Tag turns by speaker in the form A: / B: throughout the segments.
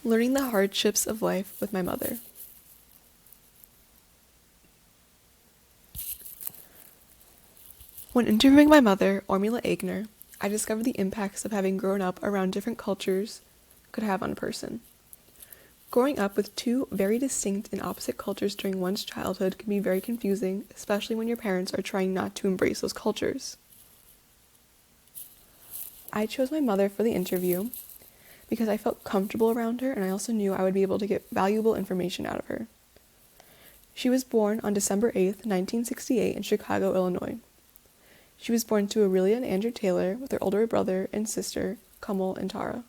A: Learning the hardships of life with my mother. When interviewing my mother, Ormila Aigner, I discovered the impacts of having grown up around different cultures could have on a person. Growing up with two very distinct and opposite cultures during one's childhood can be very confusing, especially when your parents are trying not to embrace those cultures. I chose my mother for the interview because I felt comfortable around her, and I also knew I would be able to get valuable information out of her. She was born on December 8th, 1968 in Chicago, Illinois. She was born to Aurelia and Andrew Taylor with her older brother and sister, Kamal and Tara.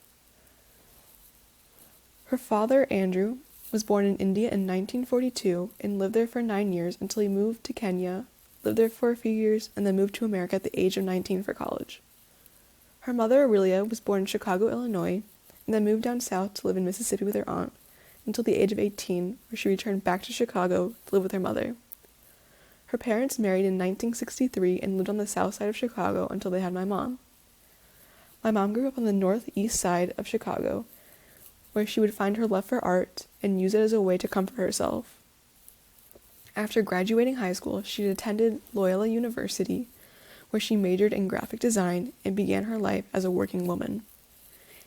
A: Her father, Andrew, was born in India in 1942 and lived there for 9 years until he moved to Kenya, lived there for a few years, and then moved to America at the age of 19 for college. Her mother, Aurelia, was born in Chicago, Illinois, and then moved down south to live in Mississippi with her aunt until the age of 18, where she returned back to Chicago to live with her mother. Her parents married in 1963 and lived on the south side of Chicago until they had my mom. My mom grew up on the northeast side of Chicago, where she would find her love for art and use it as a way to comfort herself. After graduating high school, she attended Loyola University, where she majored in graphic design and began her life as a working woman.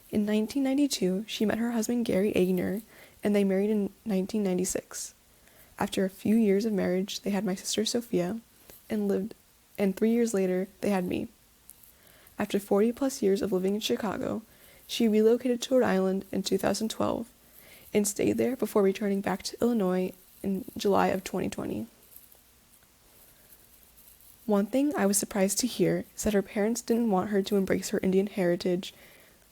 A: In 1992, she met her husband Gary Aigner, and they married in 1996. After a few years of marriage, they had my sister Sophia, and 3 years later, they had me. After 40 plus years of living in Chicago, she relocated to Rhode Island in 2012 and stayed there before returning back to Illinois in July of 2020. One thing I was surprised to hear is that her parents didn't want her to embrace her Indian heritage,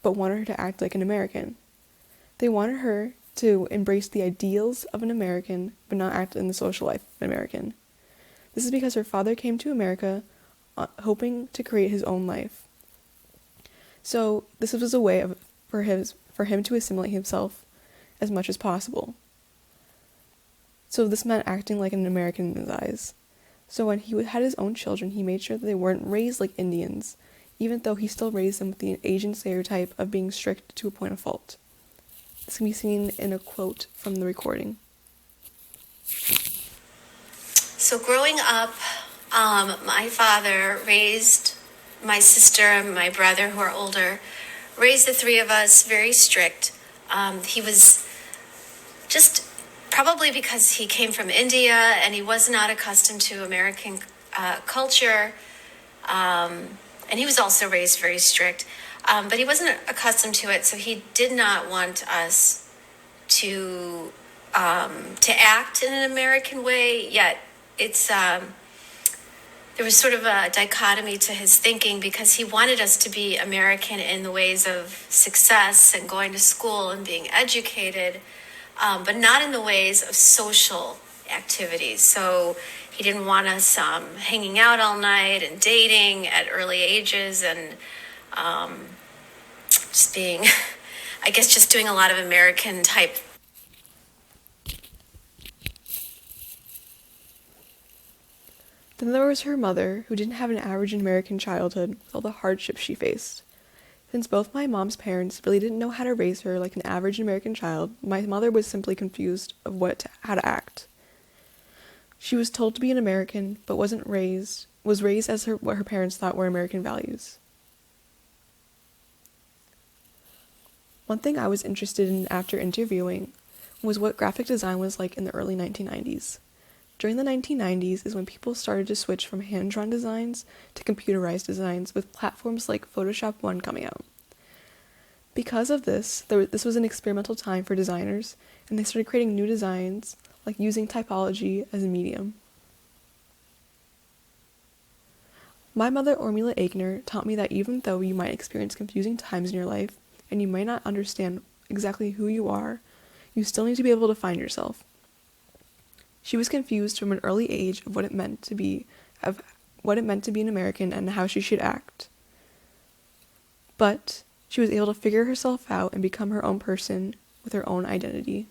A: but wanted her to act like an American. They wanted her to embrace the ideals of an American, but not act in the social life of an American. This is because her father came to America hoping to create his own life. So this was a way for him to assimilate himself as much as possible. So this meant acting like an American in his eyes. So when he had his own children, he made sure that they weren't raised like Indians, even though he still raised them with the Asian stereotype of being strict to a point of fault. This can be seen in a quote from the recording.
B: So growing up, my father raised my sister and my brother, who are older, raised the three of us very strict. He was just probably because he came from India and he was not accustomed to American culture. And he was also raised very strict. But he wasn't accustomed to it, so he did not want us to act in an American way. Yet there was sort of a dichotomy to his thinking because he wanted us to be American in the ways of success and going to school and being educated, but not in the ways of social activities. So he didn't want us hanging out all night and dating at early ages and just being, I guess, just doing a lot of American type.
A: Then there was her mother, who didn't have an average American childhood with all the hardships she faced. Since both my mom's parents really didn't know how to raise her like an average American child, my mother was simply confused of how to act. She was told to be an American, but was raised as what her parents thought were American values. One thing I was interested in after interviewing was what graphic design was like in the early 1990s. During the 1990s is when people started to switch from hand-drawn designs to computerized designs, with platforms like Photoshop 1 coming out. Because of this, this was an experimental time for designers, and they started creating new designs, like using typology as a medium. My mother, Ormila Aigner, taught me that even though you might experience confusing times in your life, and you might not understand exactly who you are, you still need to be able to find yourself. She was confused from an early age of what it meant to be an American and how she should act. But she was able to figure herself out and become her own person with her own identity.